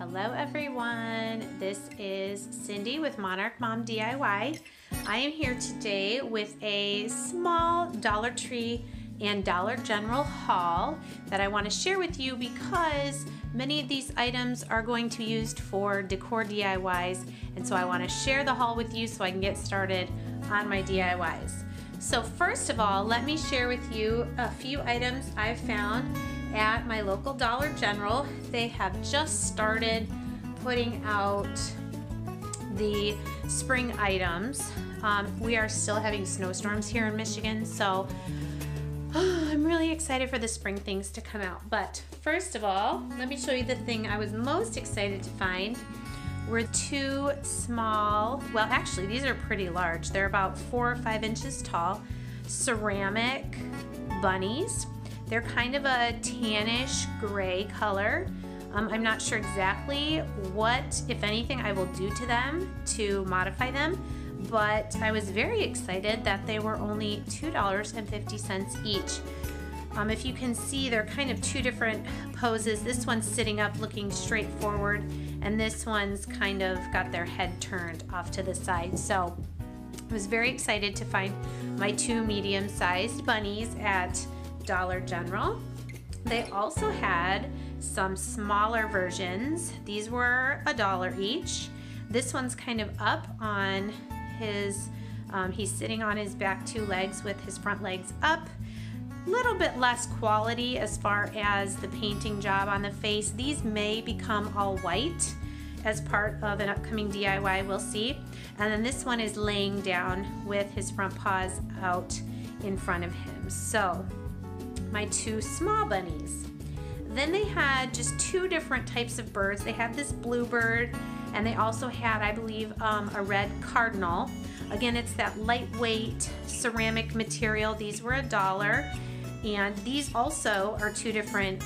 Hello everyone, this is Cindy with Monarch Mom DIY. I am here today with a small Dollar Tree and Dollar General haul that I want to share with you because many of these items are going to be used for decor DIYs, and so I want to share the haul with you so I can get started on my DIYs. So first of all, let me share with you a few items I've found at my local Dollar General. They have just started putting out the spring items. We are still having snowstorms here in Michigan, so I'm really excited for the spring things to come out. But first of all, let me show you the thing I was most excited to find. Were two small, well actually these are pretty large, they're about 4 or 5 inches tall, ceramic bunnies. They're kind of a tannish gray color. I'm not sure exactly what, if anything, I will do to them to modify them, but I was very excited that they were only $2.50 each. If you can see, they're kind of two different poses. This one's sitting up looking straight forward, and this one's kind of got their head turned off to the side. So I was very excited to find my two medium-sized bunnies at Dollar General. They also had some smaller versions. These were $1 each. This one's kind of up on his, he's sitting on his back 2 legs with his front legs up. A little bit less quality as far as the painting job on the face. These may become all white as part of an upcoming DIY, we'll see. And then this one is laying down with his front paws out in front of him. So my two small bunnies. Then they had just 2 different types of birds. They had this bluebird, and they also had, I believe, a red cardinal. Again, it's that lightweight ceramic material. These were $1, and these also are 2 different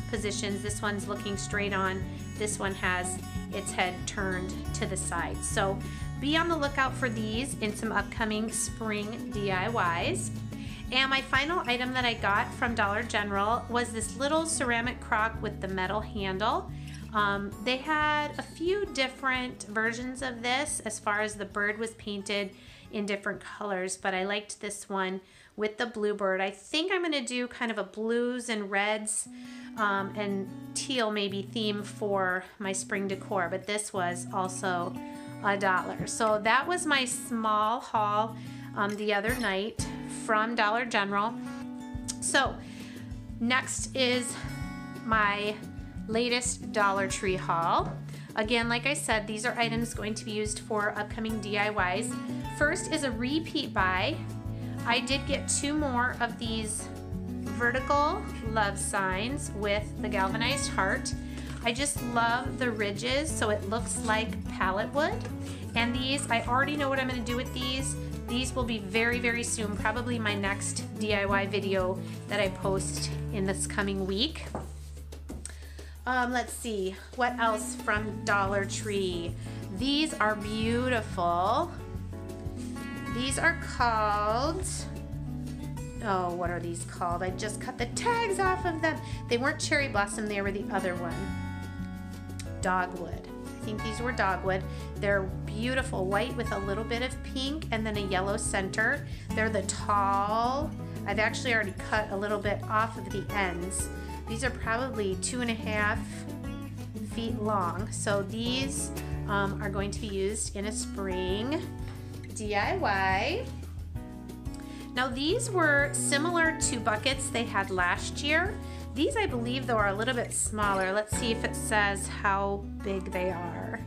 positions. This one's looking straight on. This one has its head turned to the side. So be on the lookout for these in some upcoming spring DIYs. And my final item that I got from Dollar General was this little ceramic crock with the metal handle. They had a few different versions of this as far as the bird was painted in different colors, but I liked this one with the bluebird. I think I'm going to do kind of a blues and reds and teal maybe theme for my spring decor, but this was also $1. So that was my small haul the other night from Dollar General. So next is my latest Dollar Tree haul. Again, like I said, these are items going to be used for upcoming DIYs. First is a repeat buy. I did get 2 more of these vertical love signs with the galvanized heart. I just love the ridges, so it looks like pallet wood. And these, I already know what I'm going to do with these. These will be very, very soon, probably my next DIY video that I post in this coming week. Let's see, what else from Dollar Tree? These are beautiful. These are called, oh, what are these called? I just cut the tags off of them. They weren't cherry blossom, they were the other one. Dogwood. I think these were dogwood. They're beautiful, white with a little bit of pink and then a yellow center. They're the tall. I've actually already cut a little bit off of the ends. These are probably 2.5 feet long. So these are going to be used in a spring DIY. Now these were similar to buckets they had last year. These, I believe, though, are a little bit smaller. Let's see if it says how big they are.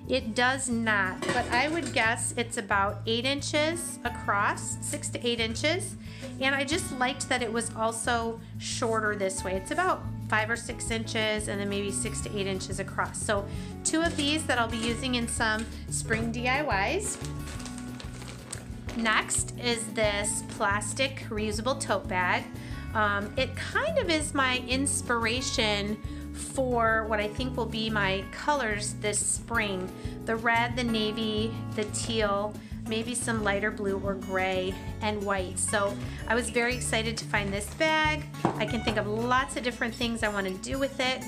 It does not, but I would guess it's about 8 inches across, 6 to 8 inches. And I just liked that it was also shorter this way. It's about 5 or 6 inches and then maybe 6 to 8 inches across. So 2 of these that I'll be using in some spring DIYs. Next is this plastic reusable tote bag. It kind of is my inspiration for what I think will be my colors this spring. The red, the navy, the teal, maybe some lighter blue or gray and white. So I was very excited to find this bag. I can think of lots of different things I want to do with it,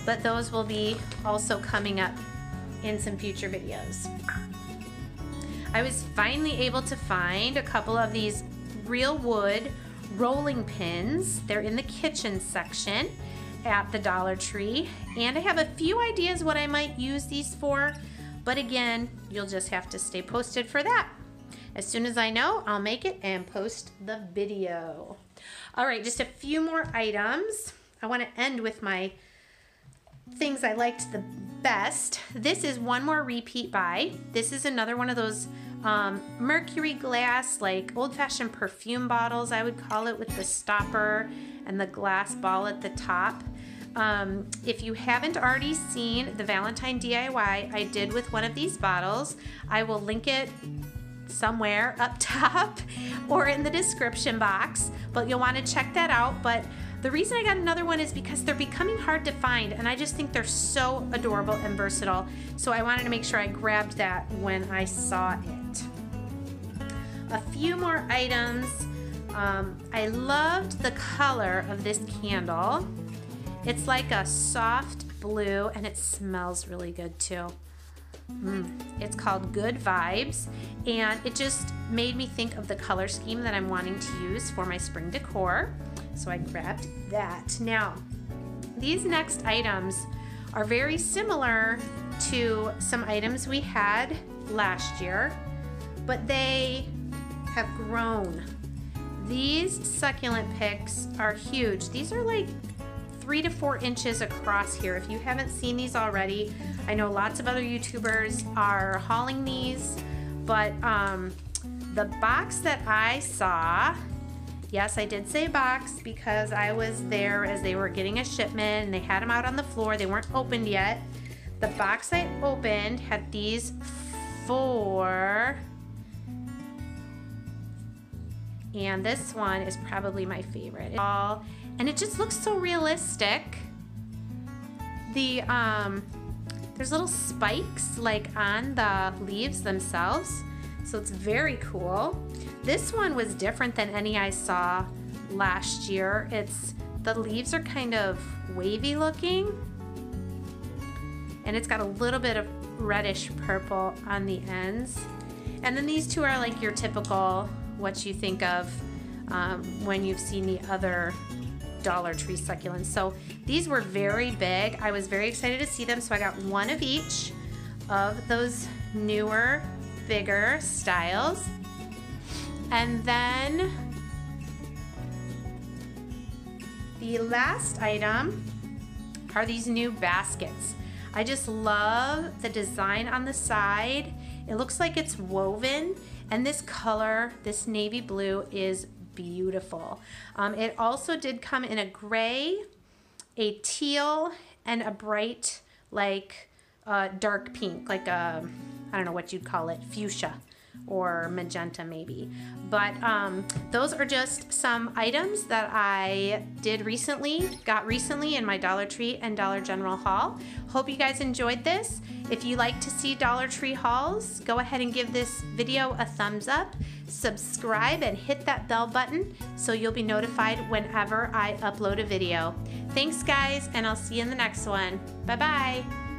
but those will be also coming up in some future videos. I was finally able to find a couple of these real wood rolling pins. They're in the kitchen section at the Dollar Tree, and I have a few ideas what I might use these for, but again, you'll just have to stay posted for that. As soon as I know, I'll make it and post the video. All right, just a few more items. I want to end with my things I liked the best. This is one more repeat buy. This is another one of those mercury glass, like old-fashioned perfume bottles, I would call it, with the stopper and the glass ball at the top. If you haven't already seen the Valentine DIY I did with one of these bottles, I will link it somewhere up top or in the description box, but you'll want to check that out. But the reason I got another one is because they're becoming hard to find, and I just think they're so adorable and versatile. So I wanted to make sure I grabbed that when I saw it. A few more items. I loved the color of this candle. It's like a soft blue, and it smells really good too. It's called Good Vibes, and it just made me think of the color scheme that I'm wanting to use for my spring decor. So I grabbed that. Now, these next items are very similar to some items we had last year, but they have grown. These succulent picks are huge. These are like 3 to 4 inches across here. If you haven't seen these already, I know lots of other YouTubers are hauling these, but the box that I saw, yes, I did say box because I was there as they were getting a shipment and they had them out on the floor. They weren't opened yet. The box I opened had these 4, and this one is probably my favorite. And it just looks so realistic. There's little spikes like on the leaves themselves, so it's very cool. This one was different than any I saw last year. The leaves are kind of wavy looking, and it's got a little bit of reddish purple on the ends. And then these two are like your typical, what you think of when you've seen the other Dollar Tree succulents. So these were very big. I was very excited to see them, so I got one of each of those newer, bigger styles. And then the last item are these new baskets. I just love the design on the side. It looks like it's woven, and this color, this navy blue, is beautiful. It also did come in a gray, a teal, and a bright, like dark pink, like a, I don't know what you'd call it, fuchsia or magenta maybe. But those are just some items that I got recently in my Dollar Tree and Dollar General haul. Hope you guys enjoyed this. If you like to see Dollar Tree hauls, go ahead and give this video a thumbs up, subscribe, and hit that bell button so you'll be notified whenever I upload a video. Thanks guys, and I'll see you in the next one. Bye-bye.